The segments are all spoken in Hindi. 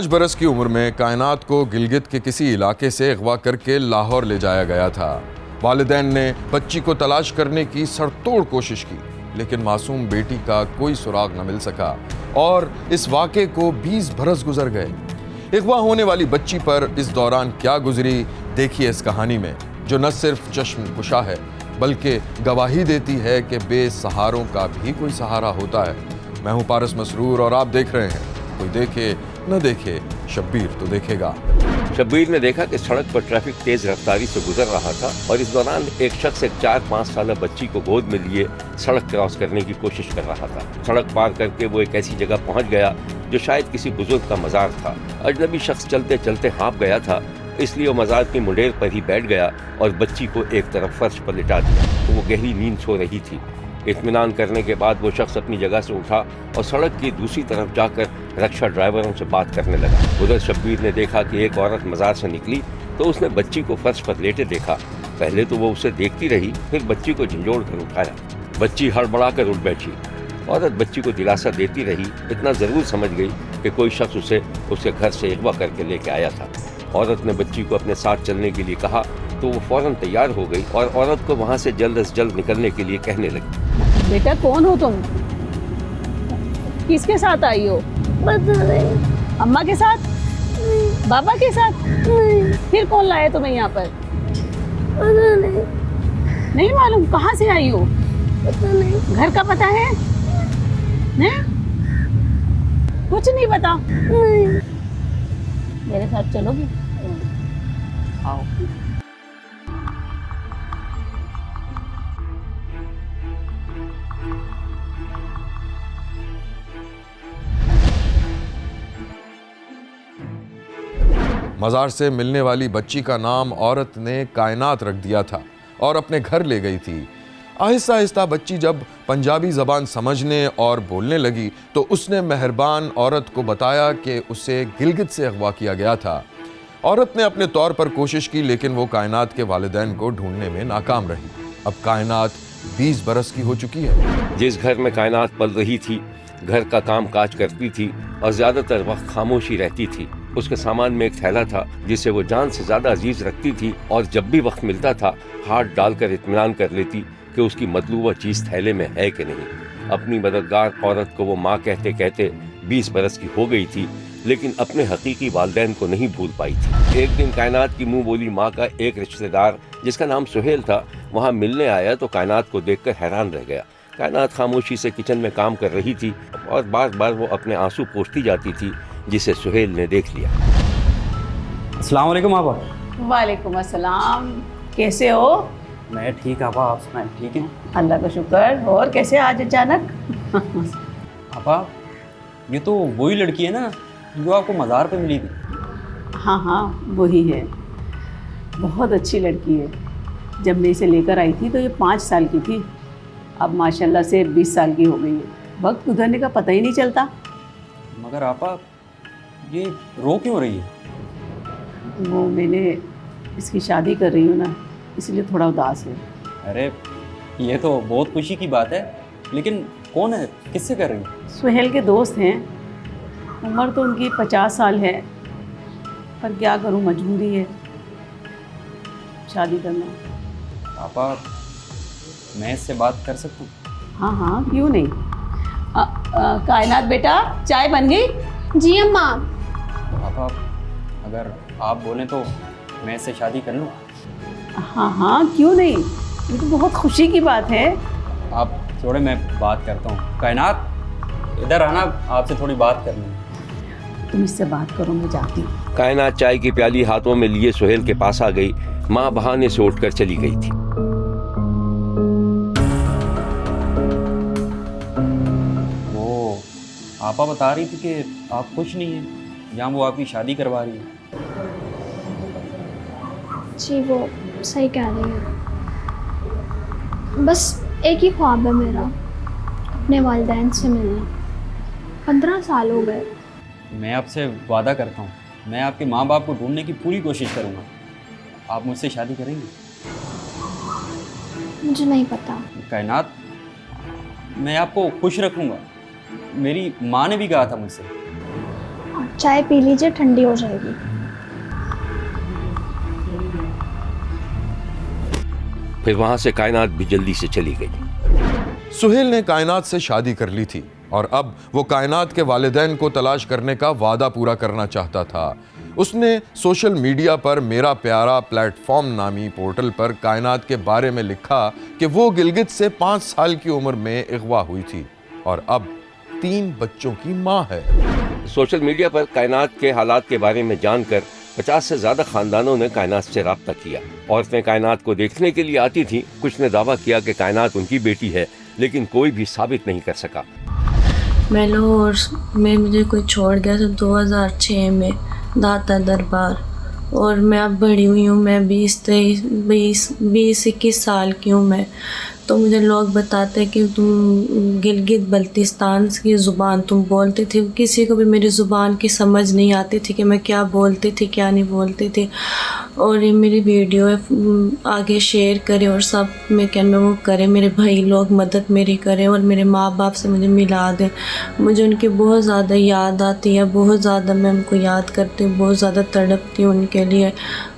5 बरस की उम्र में कायनात को गिलगित के किसी इलाके से अगवा करके लाहौर ले जाया गया था। वालिदैन ने बच्ची को तलाश करने की सड़तोड़ कोशिश की, लेकिन मासूम बेटी का कोई सुराग न मिल सका और इस वाक़े को 20 बरस गुजर गए। अगवा होने वाली बच्ची पर इस दौरान क्या गुजरी, देखिए इस कहानी में, जो न सिर्फ चश्म कुशा है बल्कि गवाही देती है कि बेसहारों का भी कोई सहारा होता है। मैं हूं पारस मसरूर और आप देख रहे हैं कोई देखे न देखे, शब्बीर तो देखेगा। शब्बीर ने देखा कि सड़क पर ट्रैफिक तेज रफ्तारी से गुजर रहा था और इस दौरान एक शख्स एक 4-5 साल बच्ची को गोद में लिए सड़क क्रॉस करने की कोशिश कर रहा था। सड़क पार करके वो एक ऐसी जगह पहुंच गया जो शायद किसी बुजुर्ग का मजार था। अजनबी शख्स चलते चलते हाँफ गया था, इसलिए वो मजार की मुंडेर पर ही बैठ गया और बच्ची को एक तरफ फर्श पर लिटा दिया। तो वो गहरी नींद सो रही थी। इत्मीनान करने के बाद वो शख्स अपनी जगह से उठा और सड़क की दूसरी तरफ जाकर रक्षा ड्राइवरों से बात करने लगा। उधर शब्बीर ने देखा कि एक औरत मजार से निकली तो उसने बच्ची को फर्श पर लेटे देखा। पहले तो वो उसे देखती रही, फिर बच्ची को झंझोड़ कर उठाया। बच्ची हड़बड़ाकर उठ बैठी। औरत बच्ची को दिलासा देती रही, इतना जरूर समझ गई कि कोई शख्स उसे उसके घर से अगवा करके लेके आया था। औरत ने बच्ची को अपने साथ चलने के लिए कहा तो वो फौरन तैयार हो गई और औरत को वहाँ से जल्द से जल्द निकलने के लिए कहने लगी। बेटा कौन हो तुम? किसके साथ आई हो? पता नहीं। अम्मा के साथ? नहीं। बाबा के साथ? नहीं। फिर कौन लाया तुम्हें यहाँ पर? पता नहीं। नहीं मालूम? कहाँ से आई हो? पता नहीं। घर का पता है? नहीं? कुछ नहीं पता? नहीं। मेरे साथ चलोगी? आओ। मजार से मिलने वाली बच्ची का नाम औरत ने कायनात रख दिया था और अपने घर ले गई थी। आहिस्ता आहिस्ता बच्ची जब पंजाबी ज़बान समझने और बोलने लगी तो उसने मेहरबान औरत को बताया कि उसे गिलगित से अगवा किया गया था। औरत ने अपने तौर पर कोशिश की, लेकिन वो कायनात के वालिदैन को ढूंढने में नाकाम रही। अब कायनात 20 बरस की हो चुकी है। जिस घर में कायनात पल रही थी, घर का काम काज करती थी और ज्यादातर वक्त खामोशी रहती थी। उसके सामान में एक थैला था जिसे वो जान से ज्यादा अजीज रखती थी और जब भी वक्त मिलता था हाथ डालकर इत्मीनान कर लेती कि उसकी मतलूबा चीज थैले में है कि नहीं। अपनी मददगार औरत को वो माँ कहते कहते 20 बरस की हो गई थी, लेकिन अपने हकीकी वालिदैन को नहीं भूल पाई थी। एक दिन कायनात की मुंह बोली माँ का एक रिश्तेदार जिसका नाम सुहेल था वहाँ मिलने आया तो कायनात को देखकर हैरान रह गया। कायनात खामोशी से किचन में काम कर रही थी और बार बार वो अपने आंसू पोंछती जाती थी, जिसे सुहेल ने देख लिया। अस्सलाम वालेकुम आपा। वालेकुम अस्सलाम। कैसे हो? मैं ठीक आपा, आप सुनाएं ठीक हैं? अल्लाह का शुक्र। और कैसे आज अचानक? आपा ये तो वही लड़की है ना जो आपको मज़ार पे मिली थी? हाँ हाँ वही है। बहुत अच्छी लड़की है। जब मैं इसे लेकर आई थी तो ये 5 साल की थी। अब माशाल्लाह से 20 साल की हो गई है। वक्त गुजरने का पता ही नहीं चलता। मगर आपा ये रो क्यों रही है? वो मैंने इसकी शादी कर रही हूँ ना, इसलिए थोड़ा उदास है। अरे ये तो बहुत खुशी की बात है, लेकिन कौन है, किससे कर रही है? सुहेल के दोस्त हैं। उम्र तो उनकी 50 साल है, पर क्या करूँ, मजबूरी है शादी करना। आपा मैं इससे बात कर सकता हूँ? हाँ हाँ क्यों नहीं। कायनात बेटा, चाय बन गई? जी अम्मा। आपा अगर आप बोलें तो मैं इससे शादी कर लूँ? हाँ हाँ क्यों नहीं, ये तो बहुत खुशी की बात है। आप थोड़े, मैं बात करता हूँ। कायनात इधर आना, आपसे थोड़ी बात करनी है। तुम इससे बात करो, मैं जाती हूँ। कायनात चाय की प्याली हाथों में लिए सुहेल के पास आ गई। माँ बहाने से उठकर चली गई थी। वो आपा बता रही थी कि आप खुश नहीं हैं जहाँ वो आपकी शादी करवा रही है। जी वो सही कह रही है। बस एक ही ख्वाब है मेरा, अपने वालिदैन से मिलना। 15 साल हो गए। मैं आपसे वादा करता हूँ, मैं आपके माँ बाप को ढूंढने की पूरी कोशिश करूँगा। आप मुझसे शादी करेंगे? मुझे नहीं पता। कायनात, मैं आपको खुश रखूँगा। मेरी माँ ने भी कहा था मुझसे। चाय पी लीजिए, ठंडी हो जाएगी। फिर वहां से कायनात भी जल्दी से चली गई। सुहेल ने कायनात से शादी कर ली थी और अब वो कायनात के वालिदैन को तलाश करने का वादा पूरा करना चाहता था। उसने सोशल मीडिया पर मेरा प्यारा प्लेटफॉर्म नामी पोर्टल पर कायनात के बारे में लिखा कि वो गिलगित से 5 साल की उम्र में अगवा हुई थी और अब 3 बच्चों की मां है। सोशल मीडिया पर कायनात के हालात के बारे में जानकर 50 से ज्यादा खानदानों ने कायनात से राब्ता किया। औरतें कायनात को देखने के लिए आती थी। कुछ ने दावा किया कि कायनात उनकी बेटी है, लेकिन कोई भी साबित नहीं कर सका। मैं लाहौर में मुझे कोई छोड़ गया था 2006 में दाता दरबार, और मैं अब बड़ी हुई हूँ। मैं 20-21 साल की हूँ मैं। तो मुझे लोग बताते कि तुम गिलगित बल्तिस्तान की ज़ुबान तुम बोलते थे। किसी को भी मेरी ज़ुबान की समझ नहीं आती थी कि मैं क्या बोलती थी क्या नहीं बोलती थी। और ये मेरी वीडियो आगे शेयर करें और सब मैं कहना वो करें, मेरे भाई लोग मदद मेरी करें और मेरे माँ बाप से मुझे मिला दें। मुझे उनकी बहुत ज़्यादा याद आती है, बहुत ज़्यादा मैं उनको याद करती हूँ, बहुत ज़्यादा तड़पती हूँ उनके लिए।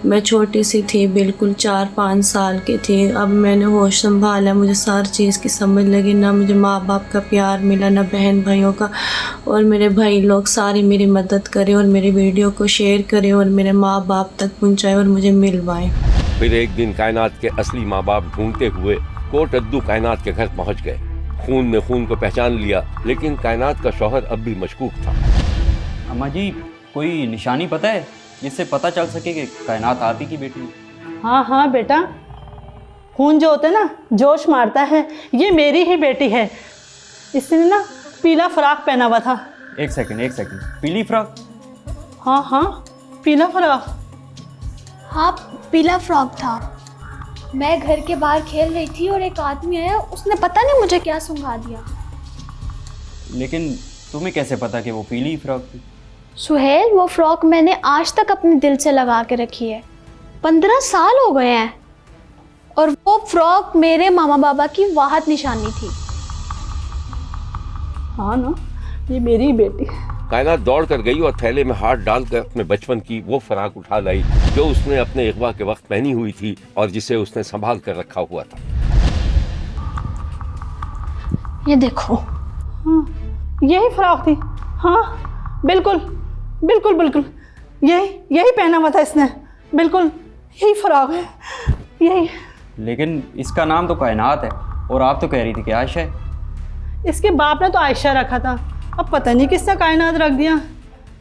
मैं छोटी सी थी, बिल्कुल 4-5 साल की थी। अब मैंने होश संभाला, मुझे सारी चीज़ की समझ लगी। ना मुझे माँ बाप का प्यार मिला, ना बहन भाइयों का। और मेरे भाई लोग सारे मेरी मदद करें और मेरी वीडियो को शेयर करें और मेरे माँ बाप तक पहुँचाएं और मुझे मिलवाएं। फिर एक दिन कायनात के असली माँ बाप ढूंढते हुए कोट अद्दू कायनात के घर पहुँच गए। खून ने खून को पहचान लिया, लेकिन कायनात का शौहर अब भी मशकूक था। अम्मा जी, कोई निशानी पता है जिससे पता चल सके कि कायनात आप ही की बेटी है? हाँ हाँ बेटा, खून जो होता है ना जोश मारता है, ये मेरी ही बेटी है। इसने ना पीला फ्रॉक पहना हुआ था। एक सेकंड, पीली फ्रॉक? हाँ हाँ, पीला फ्रॉक। हाँ, पीला फ्रॉक था। मैं घर के बाहर खेल रही थी और एक आदमी आया, उसने पता नहीं मुझे क्या सुंघा दिया। लेकिन तुम्हें कैसे पता कि वो पीली फ्रॉक थी? सुहेल, वो फ्रॉक मैंने आज तक अपने दिल से लगा के रखी है। 15 साल हो गए हैं और वो फ्रॉक मेरे मामा बाबा की वाहत निशानी थी। हाँ ना, ये मेरी ही बेटी है। कायनात दौड़ कर गई और थैले में हाथ डालकर अपने बचपन की वो फ्रॉक उठा लाई जो उसने अपने अगवा के वक्त पहनी हुई थी और जिसे उसने संभाल कर रखा हुआ था। ये देखो। हाँ, यही फ्रॉक थी। हाँ बिल्कुल बिल्कुल बिल्कुल, यही पहना हुआ था इसने। बिल्कुल यही फ्रॉक है, यही। लेकिन इसका नाम तो कायनात है और आप तो कह रही थी कि आयशा है। इसके बाप ने तो आयशा रखा था, अब पता नहीं किसने कायनात रख दिया।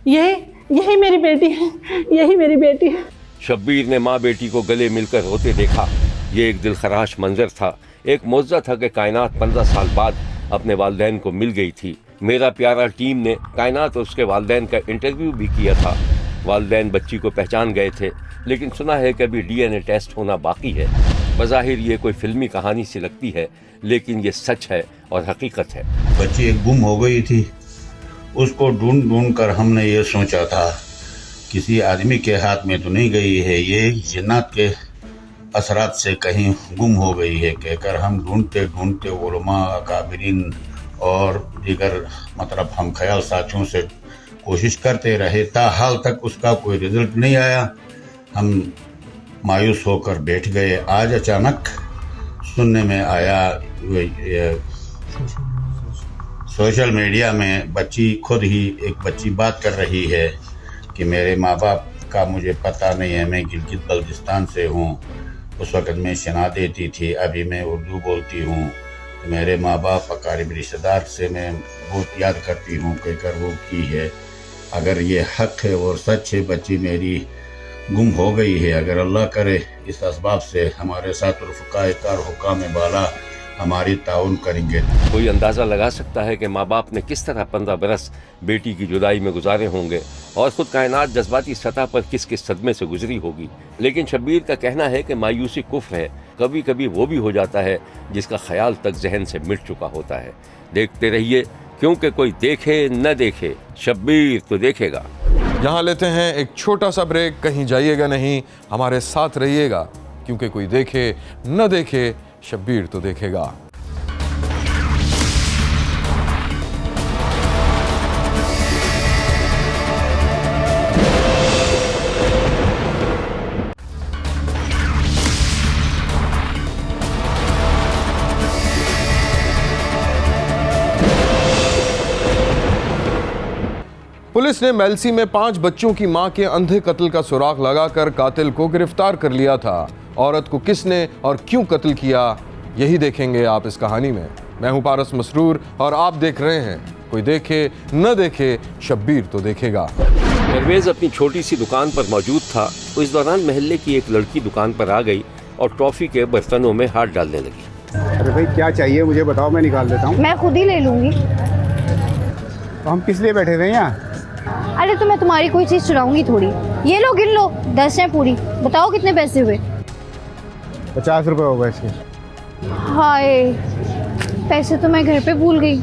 यही मेरी बेटी है, यही मेरी बेटी है। शब्बीर ने माँ बेटी को गले मिलकर रोते देखा। ये एक दिलखराश मंजर था। एक मौजज़ा था कि कायनात 15 साल बाद अपने वालिदैन को मिल गई थी। मेरा प्यारा टीम ने कायनात और उसके वालिदैन का इंटरव्यू भी किया था। वालिदैन बच्ची को पहचान गए थे, लेकिन सुना है कि अभी DNA टेस्ट होना बाकी है। बज़ाहिर ये कोई फिल्मी कहानी सी लगती है, लेकिन ये सच है और हकीकत है। बच्ची एक गुम हो गई थी, उसको ढूंढ ढूंढ कर हमने ये सोचा था किसी आदमी के हाथ में तो नहीं गई है, ये जिन्नात के असरात से कहीं गुम हो गई है कहकर हम ढूंढते ढूंढते उलमा, अकाबिरीन और दीगर मतलब हम ख्याल साथियों से कोशिश करते रहे। हाल तक उसका कोई रिजल्ट नहीं आया। हम मायूस होकर बैठ गए। आज अचानक सुनने में आया सोशल मीडिया में बच्ची खुद ही एक बच्ची बात कर रही है कि मेरे माँ बाप का मुझे पता नहीं है, मैं गिलगित बल्तिस्तान से हूँ। उस वक़्त मैं शना देती थी, अभी मैं उर्दू बोलती हूँ। तो मेरे माँ बाप अकारिब रिश्तेदार से मैं बहुत याद करती हूँ कहकर वो की है। अगर ये हक है और सच है, बच्ची मेरी गुम हो गई है। अगर अल्लाह करे इस असबाब से हमारे साथ रुफ़क़ाए कार हुक्काम बाला हमारी ताउन करेंगे। कोई अंदाज़ा लगा सकता है कि माँ बाप ने किस तरह 15 बरस बेटी की जुदाई में गुजारे होंगे और ख़ुद कायनात जज्बाती सतह पर किस किस सदमे से गुजरी होगी। लेकिन शब्बीर का कहना है कि मायूसी कुफ्र है। कभी कभी वो भी हो जाता है जिसका ख्याल तक जहन से मिट चुका होता है। देखते रहिए, क्योंकि कोई देखे न देखे, शब्बीर तो देखेगा। यहाँ लेते हैं एक छोटा सा ब्रेक। कहीं जाइएगा नहीं, हमारे साथ रहिएगा, क्योंकि कोई देखे न देखे, शब्बीर तो देखेगा। पुलिस ने मेल्सी में 5 बच्चों की मां के अंधे कत्ल का सुराग लगाकर कातिल को गिरफ्तार कर लिया था। औरत को किसने और क्यों कत्ल किया, यही देखेंगे आप इस कहानी में। मैं हूं पारस मसरूर और आप देख रहे हैं कोई देखे न देखे, शब्बीर तो देखेगा। परवेज अपनी छोटी सी दुकान पर मौजूद था तो इस दौरान मोहल्ले की एक लड़की दुकान पर आ गई और टॉफी के बर्तनों में हाथ डालने लगी। अरे भाई क्या चाहिए मुझे बताओ, मैं निकाल देता हूँ। मैं खुद ही ले लूँगी। तो हम किस लिए बैठे थे यहाँ? अरे तो मैं तुम्हारी कोई चीज़ चुराऊंगी थोड़ी। ये लो गिन लो, 10 है पूरी। बताओ कितने पैसे हुए? 50 रुपये होगा इसके। हाय, पैसे तो मैं घर पे भूल गई।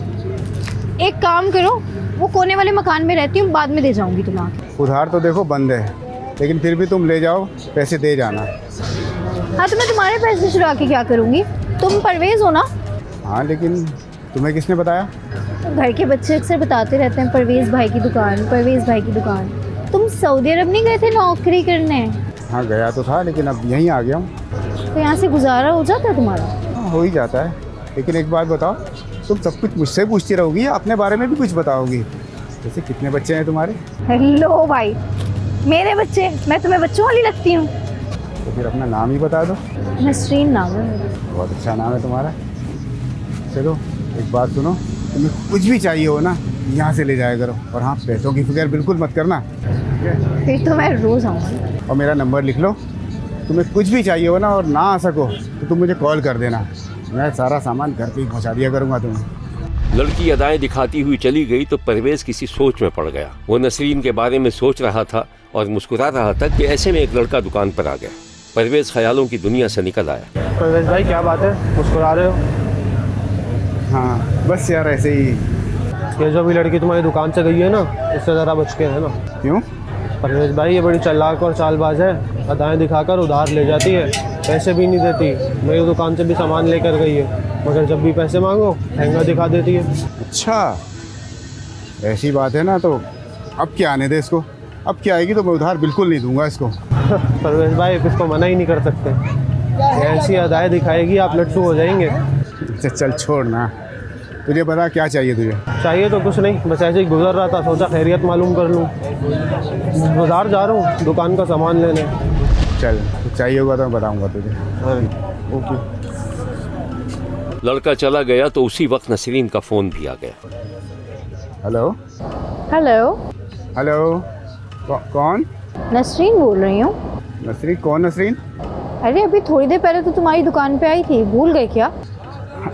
एक काम करो, वो कोने वाले मकान में रहती हूँ, बाद में दे जाऊंगी तुम्हें आके। उधार तो देखो बंद है, लेकिन फिर भी तुम ले जाओ, पैसे दे जाना। हाँ तो मैं तुम्हारे पैसे चुरा के क्या करूँगी? तुम परवेज हो ना? हाँ लेकिन तुम्हें किसने बताया? घर के बच्चे अक्सर बताते रहते हैं परवेज भाई की दुकान, परवेज भाई की दुकान। तुम सऊदी अरब नहीं गए थे नौकरी करने? हाँ गया तो था, लेकिन अब यहीं आ गया हूँ। तो यहाँ से गुजारा हो जाता है तुम्हारा? हाँ हो ही जाता है, लेकिन एक बात बताओ, तुम सब कुछ मुझसे पूछती रहोगी या अपने बारे में भी कुछ बताओगी? जैसे कितने बच्चे हैं तुम्हारे? हेलो भाई, मेरे बच्चे? मैं तुम्हें बच्चों वाली लगती हूँ? तो फिर अपना नाम ही बता दो। नसरीन नाम है मेरा। बहुत अच्छा नाम है तुम्हारा। चलो एक बात सुनो, तुम्हें कुछ भी चाहिए हो ना, यहाँ से ले जाया करो। और हाँ, पैसों की फिक्र बिल्कुल मत करना, ठीक है? फिर तो मैं रोज़ आऊँगी। और मेरा नंबर लिख लो। तुम्हें कुछ भी चाहिए हो ना और ना आ सको तो तुम मुझे कॉल कर देना, मैं सारा सामान घर पे ही पहुँचा दिया करूँगा तुम्हें। लड़की अदाएं दिखाती हुई चली गई तो परवेज किसी सोच में पड़ गया। वो नसरीन के बारे में सोच रहा था और मुस्कुरा रहा था कि ऐसे में एक लड़का दुकान पर आ गया। परवेज ख्यालों की दुनिया से निकल आया। परवेज भाई क्या बात है, मुस्कुरा रहे हो? हाँ बस यार ऐसे ही। ये जो भी लड़की तुम्हारी दुकान से गई है ना, इससे ज़रा बच के है ना। क्यों? परवेज भाई ये बड़ी चालाक और चालबाज है। अदाएं दिखाकर उधार ले जाती है, पैसे भी नहीं देती। मेरी दुकान से भी सामान लेकर गई है, मगर जब भी पैसे मांगो ठेंगा दिखा देती है। अच्छा ऐसी बात है ना, तो अब क्या आने दे इसको। अब क्या आएगी तो मैं उधार बिल्कुल नहीं दूंगा इसको। परवेज भाई इसको मना ही नहीं कर सकते। ऐसी अदाएं दिखाएगी आप लट्टू हो जाएंगे। अच्छा चल छोड़ ना, तुझे बता क्या चाहिए तुझे? चाहिए तो कुछ नहीं, बस ऐसे ही गुजर रहा था, सोचा खैरियत मालूम कर लूँ। बाजार जा रहा हूँ दुकान का सामान लेने। चल कुछ चाहिए होगा तो मैं बताऊँगा तुझे। हाँ ओके। लड़का चला गया तो उसी वक्त नसरीन का फ़ोन भी आ गया। हेलो हेलो, हेलो कौन? नसरीन बोल रही हूँ। नसरीन? कौन नसरीन? अरे अभी थोड़ी देर पहले तो तुम्हारी दुकान पे आई थी, भूल गए क्या?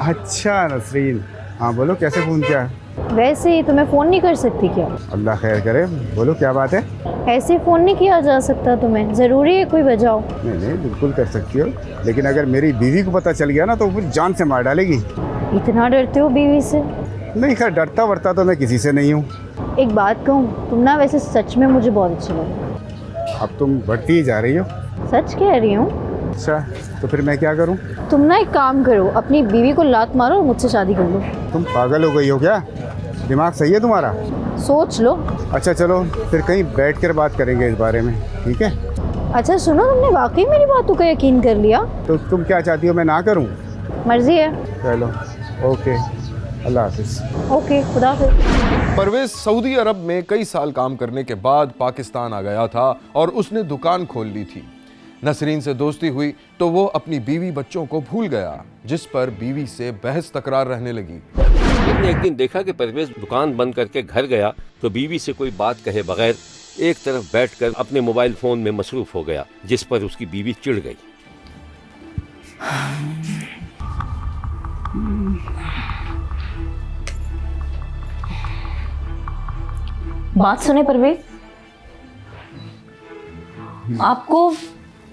अच्छा नसरीन, हाँ बोलो कैसे फ़ोन किया? वैसे ही तुम्हें फ़ोन नहीं कर सकती क्या? अल्लाह खैर करे, बोलो क्या बात है? ऐसे फ़ोन नहीं किया जा सकता तुम्हें, ज़रूरी है कोई वजह हो? नहीं नहीं बिल्कुल कर सकती हो, लेकिन अगर मेरी बीवी को पता चल गया ना तो वो जान से मार डालेगी। इतना डरते हो बीवी से? नहीं खैर, डरता वरता तो मैं किसी से नहीं हूँ। एक बात कहूँ, तुम ना वैसे सच में मुझे बहुत अच्छे लगे। अब तुम बढ़ती ही जा रही हो। सच कह रही हूँ। अच्छा तो फिर मैं क्या करूँ? तुम ना एक काम करो, अपनी बीवी को लात मारो और मुझसे शादी कर लो। तुम पागल हो गई हो क्या? दिमाग सही है तुम्हारा? सोच लो। अच्छा चलो फिर कहीं बैठ कर बात करेंगे इस बारे में, ठीक है? अच्छा सुनो, तुमने वाकई मेरी बातों का यकीन कर लिया? तो तुम क्या चाहती हो, मैं ना करूँ? मर्जी है। चलो ओके, अल्लाह हाफिज़। ओके, खुदा हाफिज़। परवेज सऊदी अरब में कई साल काम करने के बाद पाकिस्तान आ गया था और उसने दुकान खोल ली थी। नसरीन से दोस्ती हुई तो वो अपनी बीवी बच्चों को भूल गया, जिस पर बीवी से बहस तकरार रहने लगी। उसने एक दिन देखा कि परवेज दुकान बंद करके घर गया तो बीवी से कोई बात कहे बगैर एक तरफ बैठकर अपने मोबाइल फोन में मसरूफ हो गया, जिस पर उसकी बीवी चिढ़ गई। बात सुने परवेज, आपको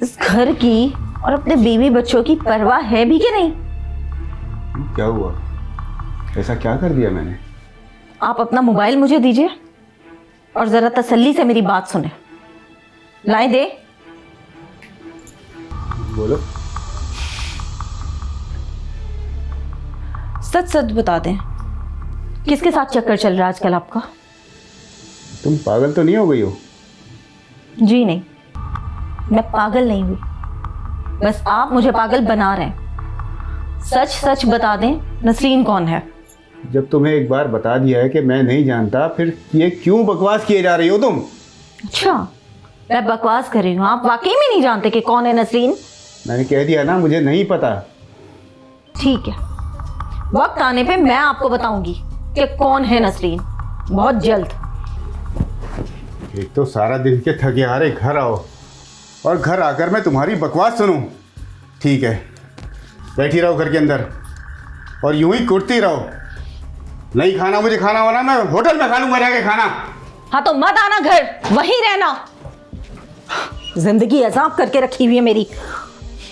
इस घर की और अपने बीवी बच्चों की परवाह है भी कि नहीं? क्या हुआ? ऐसा क्या कर दिया मैंने? आप अपना मोबाइल मुझे दीजिए और जरा तसल्ली से मेरी बात सुने। लाए दे। बोलो। सच सच बता दें, किसके साथ चक्कर चल रहा है आजकल आपका? तुम पागल तो नहीं हो गई हो? जी नहीं, मैं पागल नहीं हुई, बस आप मुझे पागल बना रहे हैं। सच सच बता दें, नसरीन कौन है? जब तुम्हें एक बार बता दिया है कि मैं नहीं जानता, फिर ये क्यों बकवास किए जा रही हो तुम? अच्छा, मैं बकवास कर रही हूँ? आप वाकई में नहीं जानते कि कौन है नसरीन? मैंने कह दिया ना, मुझे नहीं पता। ठीक है, वक्त आने पे मैं आपको बताऊंगी कि कौन है नसरीन, बहुत जल्द। एक तो सारा दिन के थके हारे घर आओ और घर आकर मैं तुम्हारी बकवास सुनूं। ठीक है, बैठी रहो घर के अंदर और यूं ही कुटती रहो। नहीं खाना मुझे खाना वाना, मैं होटल में खा लूंगा जाके खाना। हाँ तो मत आना घर, वहीं रहना। जिंदगी अजाब करके रखी हुई है मेरी।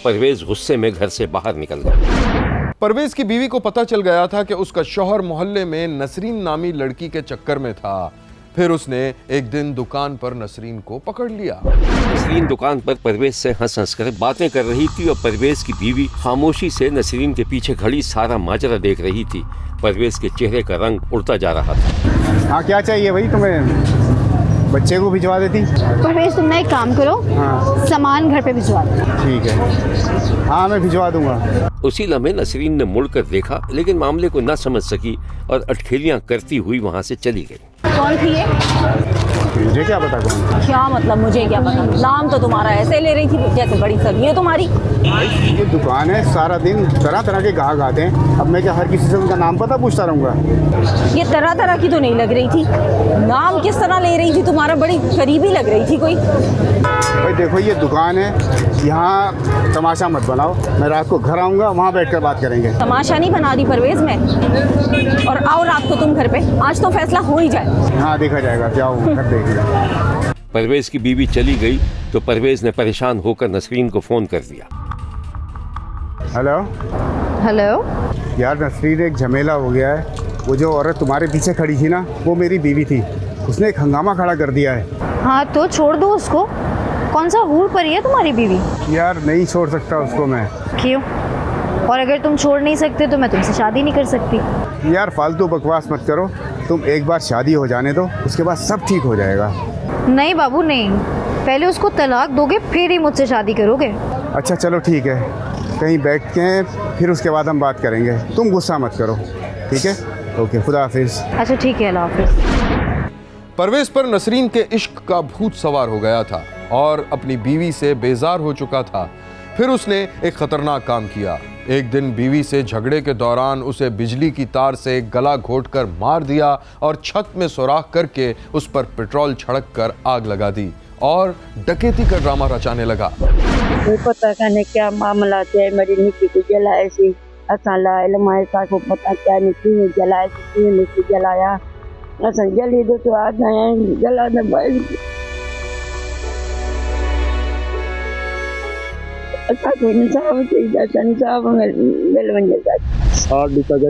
परवेज गुस्से में घर से बाहर निकल गया। परवेज की बीवी को पता चल गया था कि उसका शौहर मोहल्ले में नसरीन नामी लड़की के चक्कर में था। फिर उसने एक दिन दुकान पर नसरीन को पकड़ लिया। नसरीन दुकान पर परवेज से हंस हंस कर बातें कर रही थी और परवेज की बीवी खामोशी से नसरीन के पीछे खड़ी सारा माजरा देख रही थी। परवेज के चेहरे का रंग उड़ता जा रहा था। हाँ, क्या चाहिए भाई तुम्हें? बच्चे को भिजवा देती। परवेज तुम ना एक काम करो, हाँ सामान घर पे भिजवा दो। ठीक है, हाँ मैं भिजवा दूंगा। उसी लम्हे नसरीन ने मुड़कर देखा, लेकिन मामले को न समझ सकी और अटखेलियां करती हुई वहां से चली गई। कौन थी ये? मुझे क्या पता कौन? क्या मतलब मुझे क्या पता? नाम तो तुम्हारा ऐसे ले रही थी जैसे बड़ी सगी है तुम्हारी। ये दुकान है, सारा दिन तरह तरह के ग्राहक आते हैं। अब मैं क्या हर किसी से उनका नाम पता पूछता रहूंगा? ये तरह तरह की तो नहीं लग रही थी। नाम किस तरह ले रही थी तुम्हारा? बड़ी करीबी लग रही थी कोई। भाई देखो, ये दुकान है, यहाँ तमाशा मत बनाओ। मैं रात को घर आऊँगा, वहाँ बैठकर बात करेंगे। तमाशा नहीं बना रही परवेज मैं। और आओ रात को तुम घर पे, आज तो फैसला हो ही जाए। हाँ देखा जाएगा, जाओ घर देख लो। परवेज की बीवी चली गई तो परवेज ने परेशान होकर नसरीन को फोन कर दिया। Hello hello. यार, नसरीन एक झमेला हो गया है। वो जो औरत तुम्हारे पीछे खड़ी थी ना, वो मेरी बीवी थी। उसने एक हंगामा खड़ा कर दिया है। हाँ तो छोड़ दो उसको। कौन सा हूर परी है तुम्हारी बीवी? यार नहीं छोड़ सकता उसको मैं। क्यों? और अगर तुम छोड़ नहीं सकते तो मैं तुमसे शादी नहीं कर सकती। यार फालतू बकवास मत करो। तुम एक बार शादी हो जाने दो, उसके बाद सब ठीक हो जाएगा। नहीं बाबू नहीं, पहले उसको तलाक दोगे फिर ही मुझसे शादी करोगे। अच्छा चलो ठीक है, कहीं बैठ के फिर उसके बाद हम बात करेंगे। तुम गुस्सा मत करो, ठीक है? ओके, खुदा हाफिज। अच्छा ठीक है, अल्लाह हाफिज। परवेज पर नसरीन के इश्क का भूत सवार हो गया था और अपनी बीवी से बेजार हो चुका था। फिर उसने एक खतरनाक काम किया। एक दिन बीवी से झगड़े के दौरान उसे बिजली की तार से गला घोंटकर मार दिया और छत में सुराख करके उस पर पेट्रोल छिड़क कर आग लगा दी और डकैती का ड्रामा रचाने लगा। पता करने क्या मामला है, मेरी निकी को जलाए से असा लाए लमाए को पता क्या निकी ने जलाए से निकी जलाया असा जली दो तो आज नया जला दे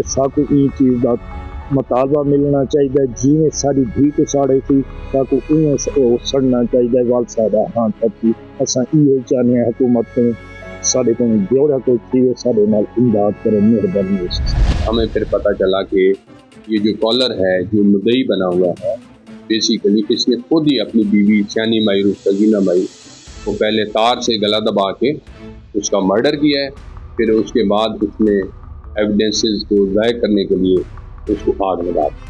साकू ई चीज का मुतालबा मिलना चाहिए। जिमें सारी धी को साड़े थी साकू सड़ना चाहिए वाल सारा। हाँ तभी असा ये चाहते हैं हुकूमत को साढ़े को जोड़ा को चाहिए साढ़े नाल इमदाद करें, मेहरबानी। हमें फिर पता चला कि ये जो कॉलर है जो मुद्दई बना हुआ है, बेसिकली इसने खुद ही अपनी बीवी सियानी माई सगीना माई को पहले तार से गला दबा के उसका मर्डर किया है। फिर उसके बाद उसने एविडेंसेस को ज़ाहिर करने के लिए उसको आग लगा दी।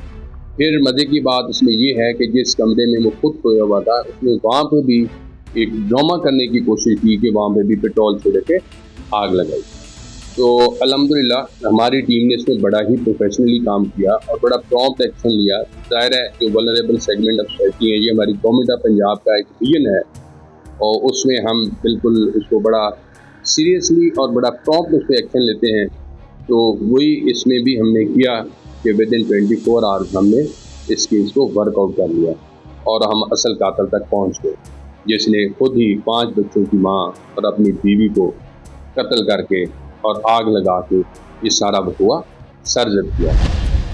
फिर मज़े की बात इसमें यह है कि जिस कमरे में वो खुद खोया हुआ था, उसने वहाँ पे भी एक ड्रामा करने की कोशिश की कि वहाँ पे भी पेट्रोल छिड़क के आग लगाई। तो अल्हम्दुलिल्लाह हमारी टीम ने इसमें बड़ा ही प्रोफेशनली काम किया और बड़ा प्रॉम्प्ट एक्शन लिया। ज़ाहिर है जो वल्नरेबल सेगमेंट ऑफ सोसाइटी है, ये हमारी गवर्नमेंट ऑफ पंजाब का एक विजन है और उसमें हम बिल्कुल उसको बड़ा सीरियसली और बड़ा प्रॉम्प्ट उस पर एक्शन लेते हैं। तो वही इसमें भी हमने किया कि विद इन 24 आवर्स हमने इस केस को वर्कआउट कर लिया और हम असल कातिल तक पहुंच गए, जिसने खुद ही 5 बच्चों की मां और अपनी बीवी को कत्ल करके और आग लगा के ये सारा हुआ सर्जन किया।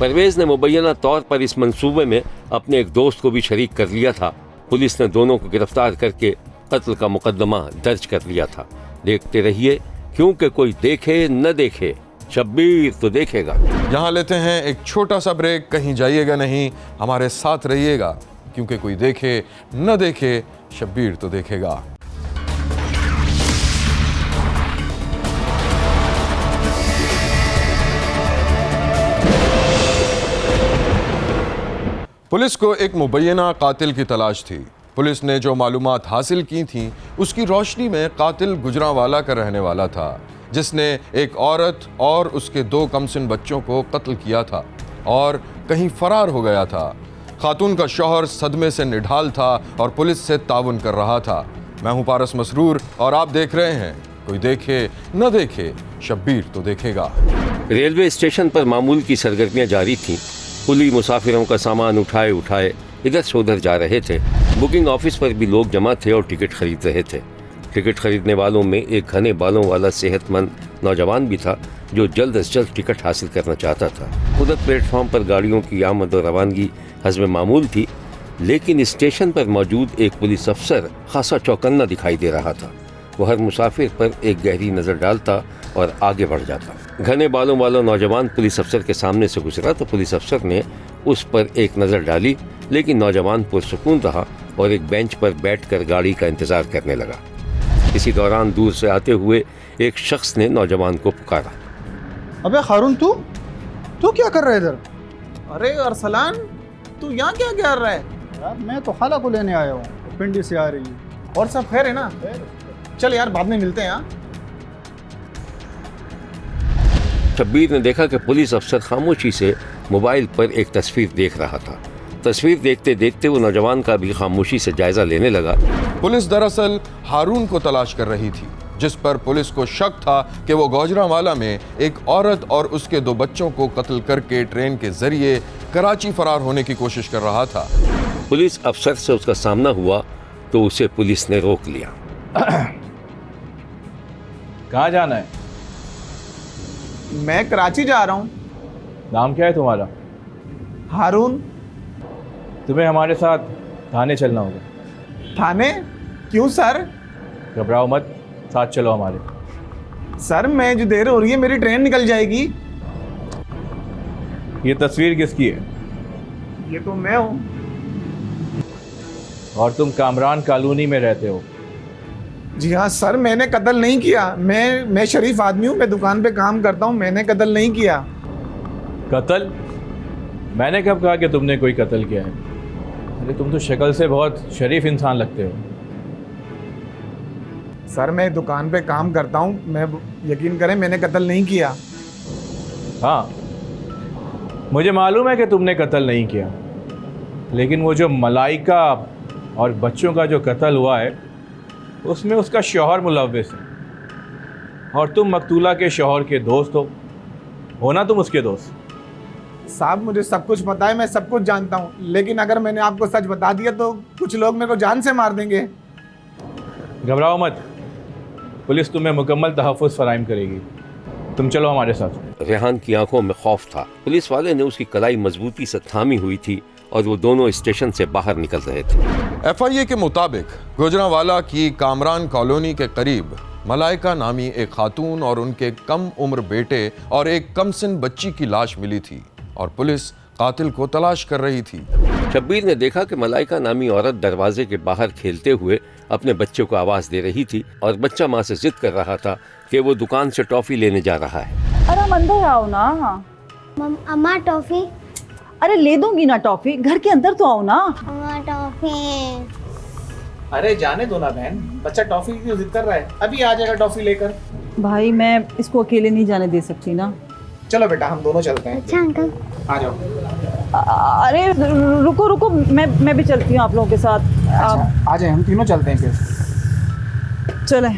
परवेज ने मुबैना तौर पर इस मंसूबे में अपने एक दोस्त को भी शरीक कर लिया था। पुलिस ने दोनों को गिरफ्तार करके कत्ल का मुकदमा दर्ज कर लिया था। देखते रहिए, क्योंकि कोई देखे न देखे शब्बीर तो देखेगा। यहाँ लेते हैं एक छोटा सा ब्रेक। कहीं जाइएगा नहीं, हमारे साथ रहिएगा, क्योंकि कोई देखे न देखे शब्बीर तो देखेगा। पुलिस को एक मुबैना कातिल की तलाश थी। पुलिस ने जो मालूमात हासिल की थीं, उसकी रोशनी में कातिल गुजरांवाला का रहने वाला था, जिसने एक औरत और उसके 2 कमसिन बच्चों को कत्ल किया था और कहीं फरार हो गया था। खातून का शौहर सदमे से निढाल था और पुलिस से ताउन कर रहा था। मैं हूं पारस मसरूर और आप देख रहे हैं कोई देखे न देखे, शब्बीर तो देखेगा। रेलवे स्टेशन पर मामूल की सरगर्मियां जारी थीं। कुली मुसाफिरों का सामान उठाए उठाए इधर से उधर जा रहे थे। बुकिंग ऑफिस पर भी लोग जमा थे और टिकट खरीद रहे थे। टिकट खरीदने वालों में एक घने बालों वाला सेहतमंद नौजवान भी था जो जल्द से जल्द टिकट हासिल करना चाहता था। उधर प्लेटफॉर्म पर गाड़ियों की आमद और रवानगी हज़म मामूल थी, लेकिन स्टेशन पर मौजूद एक पुलिस अफसर खासा चौकन्ना दिखाई दे रहा था। वह हर मुसाफिर पर एक गहरी नज़र डालता और आगे बढ़ जाता। घने बालों वाला नौजवान पुलिस अफसर के सामने से गुजरा तो पुलिस अफसर ने उस पर एक नज़र डाली, लेकिन नौजवान पुरसुकून रहा और एक बेंच पर बैठकर गाड़ी का इंतज़ार करने लगा। इसी दौरान दूर से आते हुए एक शख्स ने नौजवान को पुकारा। अबे हारून, तू क्या कर रहा है इधर? अरे अरसलान, तू यहाँ क्या कर रहा है? यार मैं तो खाला को लेने आया हूँ, पिंडी से आ रही है। और सब खैर है ना? चल यार, बाद में मिलते हैं। यहाँ शब्बीर ने देखा कि पुलिस अफसर खामोशी से मोबाइल पर एक तस्वीर देख रहा था। तस्वीर देखते देखते वो नौजवान का भी खामोशी से जायजा लेने लगा। पुलिस दरअसल हारून को तलाश कर रही थी, जिस पर पुलिस को शक था कि वो गुजरांवाला में एक औरत और उसके 2 बच्चों को कत्ल करके ट्रेन के जरिए कराची फरार होने की कोशिश कर रहा था। पुलिस अफसर से उसका सामना हुआ तो उसे पुलिस ने रोक लिया। कहाँ जाना है? मैं कराची जा रहा हूँ। नाम क्या है तुम्हारा? हारून। तुम्हें हमारे साथ थाने चलना होगा। थाने? क्यों सर? घबराओ मत, साथ चलो हमारे। सर मैं जो देर हो रही है, मेरी ट्रेन निकल जाएगी। ये तस्वीर किसकी है? ये तो मैं हूँ। और तुम कामरान कॉलोनी में रहते हो? जी हाँ सर, मैंने कत्ल नहीं किया। मैं शरीफ आदमी हूँ, मैं दुकान पे काम करता हूँ, मैंने कत्ल नहीं किया। कत्ल? मैंने कब कहा कि तुमने कोई कत्ल किया है? अरे तुम तो शक्ल से बहुत शरीफ इंसान लगते हो। सर मैं दुकान पे काम करता हूँ, मैं यकीन करें मैंने कत्ल नहीं किया। हाँ, मुझे मालूम है कि तुमने कत्ल नहीं किया, लेकिन वो जो मलाइका और बच्चों का जो कत्ल हुआ है उसमें उसका शौहर मुलव्विस है और तुम मकतूला के शौहर के दोस्त हो ना? तुम उसके दोस्त? साहब मुझे सब कुछ पता है, मैं सब कुछ जानता हूँ, लेकिन अगर मैंने आपको सच बता दिया तो कुछ लोग मेरे को जान से मार देंगे। घबराओ मत, पुलिस तुम्हें मुकम्मल तहफ़्फ़ुज़ फराहम करेगी। तुम चलो हमारे साथ। रेहान की आंखों में खौफ था। पुलिस वाले ने उसकी कलाई मजबूती से थामी हुई थी और वो दोनों स्टेशन से बाहर निकल रहे थे। FIA के मुताबिक गुजरांवाला की कामरान कॉलोनी के करीब मलाइका नामी एक खातून और उनके कम उम्र बेटे और एक कमसिन बच्ची की लाश मिली थी और पुलिस कातिल को तलाश कर रही थी। शब्बीर ने देखा कि मलाइका नामी औरत दरवाजे के बाहर खेलते हुए अपने बच्चे को आवाज दे रही थी और बच्चा माँ से जिद कर रहा था कि वो दुकान से टॉफी लेने जा रहा है। अरे अंदर आओ ना। अम्मा टॉफी। अरे ले दूंगी ना टॉफी, घर के अंदर तो आओ ना। अम्मा टॉफी। अरे जाने दो ना बहन, बच्चा टॉफी की जिद कर रहा है, अभी आ जाएगा टॉफी लेकर। भाई मैं इसको अकेले नहीं जाने दे सकती ना। चलो बेटा हम दोनों चलते हैं। अच्छा अंकल। आ जाओ। अरे रुको रुको, मैं भी चलती हूँ आप लोगों के साथ। अच्छा, आ जाए, हम तीनों चलते हैं फिर। चले।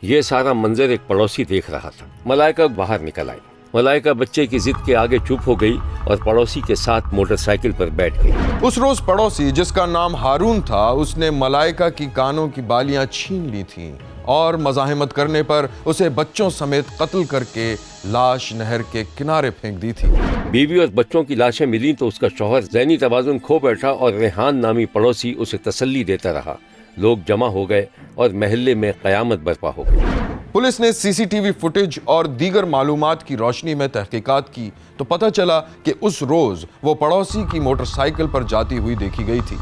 ये सारा मंजर एक पड़ोसी देख रहा था। मलाइका बाहर निकल आई। मलाइका बच्चे की जिद के आगे चुप हो गई और पड़ोसी के साथ मोटरसाइकिल पर बैठ गई। उस रोज पड़ोसी जिसका नाम हारून था, उसने मलाइका की कानों की बालियां छीन ली थीं और मज़ाहिमत करने पर उसे बच्चों समेत कत्ल करके लाश नहर के किनारे फेंक दी थी। बीवी और बच्चों की लाशें मिली तो उसका शौहर ज़हनी तवाज़ुन खो बैठा और रेहान नामी पड़ोसी उसे तसल्ली देता रहा। लोग जमा हो गए और महल्ले में क़यामत बर्पा हो गई। पुलिस ने CCTV फुटेज और दीगर मालूमात की रोशनी में तहकीकात की तो पता चला कि उस रोज वो पड़ोसी की मोटरसाइकिल पर जाती हुई देखी गई थी।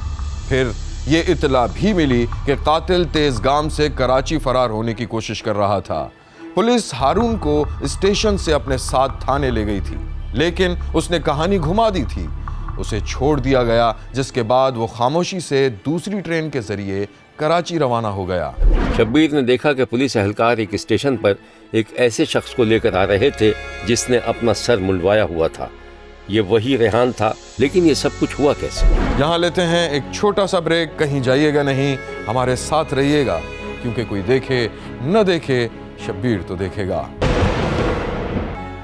फिर ये इतला भी मिली कि कातिल तेजगाम से कराची फरार होने की कोशिश कर रहा था। पुलिस हारून को स्टेशन से अपने साथ थाने ले गई थी, लेकिन उसने कहानी घुमा दी थी। उसे छोड़ दिया गया, जिसके बाद वो खामोशी से दूसरी ट्रेन के जरिए कराची रवाना हो गया। शब्बीर ने देखा कि पुलिस एहलकार एक स्टेशन पर एक ऐसे शख्स को लेकर आ रहे थे जिसने अपना सर मुंडवाया हुआ था। ये वही रेहान था, लेकिन ये सब कुछ हुआ कैसे? यहाँ लेते हैं एक छोटा सा ब्रेक। कहीं जाइएगा नहीं, हमारे साथ रहिएगा, क्योंकि कोई देखे न देखे, शब्बीर तो देखेगा।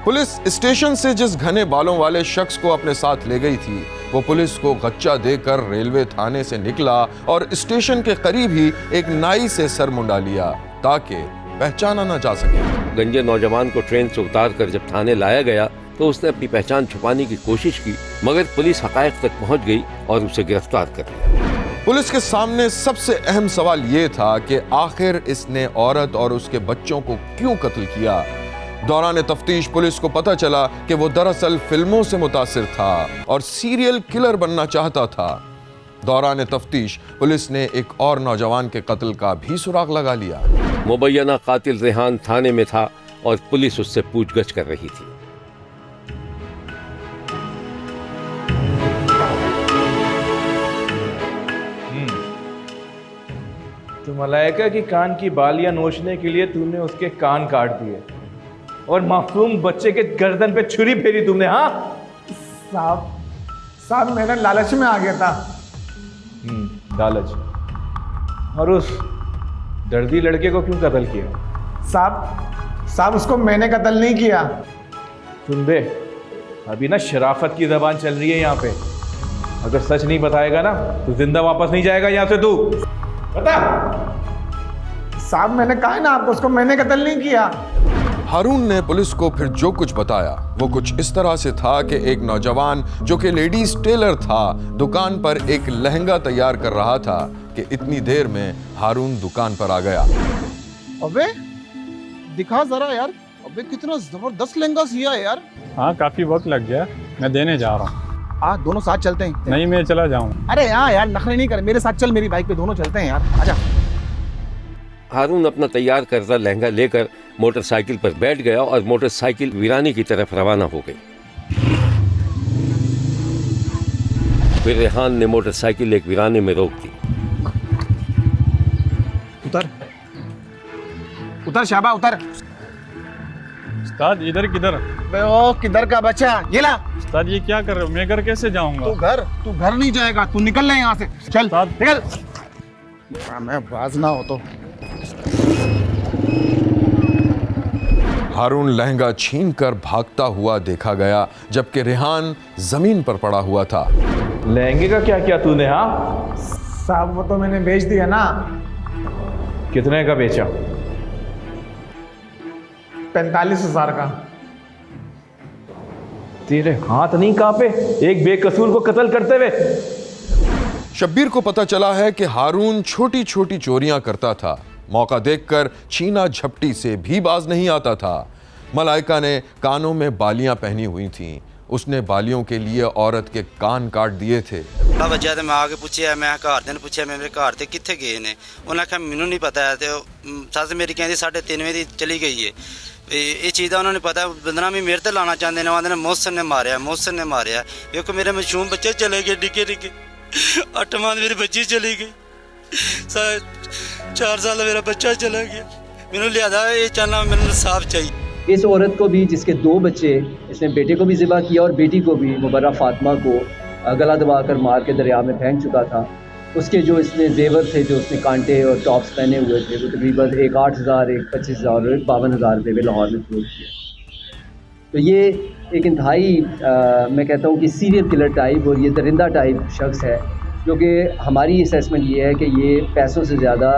पुलिस स्टेशन से जिस घने बालों वाले शख्स को अपने साथ ले गई थी, वो पुलिस को गच्चा देकर रेलवे थाने से निकला और स्टेशन के करीब ही एक नाई से सर मुंडा लिया ताकि पहचाना न जा सके। गंजे नौजवान को ट्रेन से उतार कर जब थाने लाया गया तो उसने अपनी पहचान छुपाने की कोशिश की, मगर पुलिस हकायक तक पहुंच गई और उसे गिरफ्तार कर लिया। पुलिस के सामने सबसे अहम सवाल ये था कि आखिर इसने औरत और उसके बच्चों को क्यों कत्ल किया। दौरान तफ्तीश पुलिस को पता चला कि वो दरअसल फिल्मों से मुतासिर था और सीरियल किलर बनना चाहता था। दौरान तफ्तीश पुलिस ने एक और नौजवान के कत्ल का भी सुराग लगा लिया। मुबैना कातिल रेहान थाने में था और पुलिस उससे पूछगछ कर रही थी। तो मलाइका की कान की बालियां नोचने के लिए तूने उसके कान काट दिए और मासूम बच्चे के गर्दन पे छुरी फेरी तुमने। हाँ साहब मेरा लालच में आ गया था। लालच। और उस दर्दी लड़के को क्यों कत्ल किया? साहब उसको मैंने कत्ल नहीं किया। सुन बे, अभी ना शराफत की जबान चल रही है यहाँ पे। अगर सच नहीं बताएगा ना तो जिंदा वापस नहीं जाएगा यहाँ से। तू बता। साहब मैंने कहा है ना आपको, उसको मैंने कत्ल नहीं किया। हारून ने पुलिस को फिर जो कुछ बताया वो कुछ इस तरह से था कि एक नौजवान जो कि लेडीज टेलर था, दुकान पर एक लहंगा तैयार कर रहा था कि इतनी देर में हारून दुकान पर आ गया। अबे दिखा जरा यार, अबे कितना जबरदस्त लहंगा सिया है यार। हाँ काफी वक्त लग गया, मैं देने जा रहा हूँ। दोनों साथ चलते हैं। नहीं मैं चला जाऊँ। अरे हाँ यार नखरे नहीं कर, मेरे साथ चल, मेरी बाइक पे दोनों चलते हैं यार, आजा। हारून अपना तैयार करदा लहंगा लेकर मोटरसाइकिल पर बैठ गया और मोटरसाइकिल वीरानी की तरफ रवाना हो गई। फिर रेहान ने मोटरसाइकिल एक वीराने में रोक दी। उतर शाबा उतर। उस्ताद इधर किधर? ओ किधर का बच्चा, ये ला। उस्ताद ये क्या कर रहे हो? मैं घर कैसे जाऊंगा? तू घर नहीं जाएगा, तू निकल ले यहाँ से, चल निकल। मैं बाज ना हो तो। हारून लहंगा छीनकर भागता हुआ देखा गया, जबकि रेहान जमीन पर पड़ा हुआ था। लहंगे का क्या किया तूने? हाँ साहब वो तो मैंने बेच दिया ना। कितने का बेचा? 45,000 का। तेरे हाथ नहीं कांपे एक बेकसूर को कत्ल करते हुए? शब्बीर को पता चला है कि हारून छोटी छोटी चोरियां करता था। मौका देखकर छीना झपटी से भी बाज नहीं आता था। मलाइका ने कानों में बालियां पहनी हुई थीं। उसने बालियों के लिए औरत के कान काट दिए थे। वजह तो मैं आके पूछा, मैं घर दे पूछा मेरे घर से कितने गए ने, उन्हें आख्या मैनू नहीं पता है। तो सस मेरी कहती 3:30 बजे चली गई है। ये चीज़ का उन्होंने पता, बदनामी मेरे ते लाना चाहते हैं। आते मोहसन ने मारिया, मोहसन ने मारिया। एक मेरे मासूम बच्चे चले गए, डिगे डिगे 8 माह मेरी बच्ची चली गई। 4 साल मेरा बच्चा चला गया। मैंने लिहाजा ये चाहना, मैंने इंसाफ चाहिए। इस औरत को भी, जिसके 2 बच्चे, इसने बेटे को भी ज़िबा किया और बेटी को भी, मुबर्रा फातिमा को गला दबाकर मार के दरिया में फेंक चुका था। उसके जो इसने जेवर थे, जो उसने कांटे और टॉप्स पहने हुए थे, वो तकरीबन एक 8,000, एक 25,000 और एक 52,000 रुपये में लाहौर में फरोख्त किया। तो ये एक इंतहाई मैं कहता हूँ कि सीरियल किलर टाइप और ये दरिंदा टाइप शख्स है, जो कि हमारी असेसमेंट ये है कि ये पैसों से ज़्यादा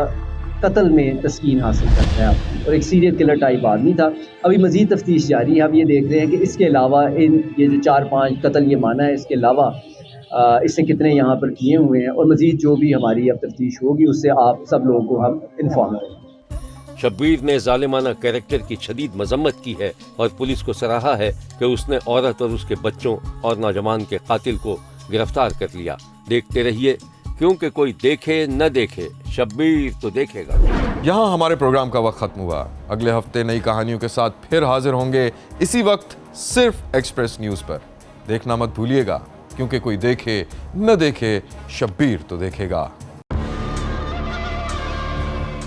कत्ल में तस्कीन हासिल करता है और एक सीरियल किलर टाइप आदमी था। अभी मज़ीद तफ्तीश जारी है। हम ये देख रहे हैं कि इसके अलावा ये जो 4-5 कत्ल ये माना है, इसके अलावा इससे कितने यहाँ पर किए हुए हैं, और मज़ीद जो भी हमारी अब तफ्तीश होगी उससे आप सब लोगों को हम इन्फॉर्म करेंगे। शब्बीर ने जालिमाना कैरेक्टर की शदीद मजम्मत की है और पुलिस को सराहा है कि उसने औरत और उसके बच्चों और नौजवान के कातिल को गिरफ्तार कर लिया। देखते रहिए, क्योंकि कोई देखे न देखे, शब्बीर तो देखेगा। यहाँ हमारे प्रोग्राम का वक्त खत्म हुआ। अगले हफ्ते नई कहानियों के साथ फिर हाजिर होंगे, इसी वक्त सिर्फ एक्सप्रेस न्यूज़ पर। देखना मत भूलिएगा, क्योंकि कोई देखे न देखे, शब्बीर तो देखेगा।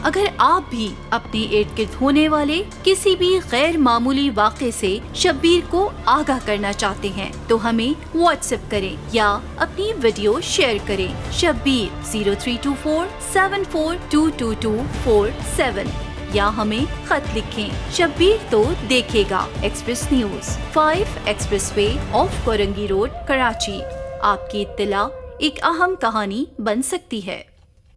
अगर आप भी अपने इर्द गिर्द होने वाले किसी भी गैर मामूली वाक़े से शब्बीर को आगाह करना चाहते हैं तो हमें व्हाट्सएप करें या अपनी वीडियो शेयर करें। शब्बीर 0324742247 या हमें खत लिखें। शब्बीर तो देखेगा। Express news, 5 expressway of Korangi road, Karachi. आपकी इत्तला एक अहम कहानी बन सकती है।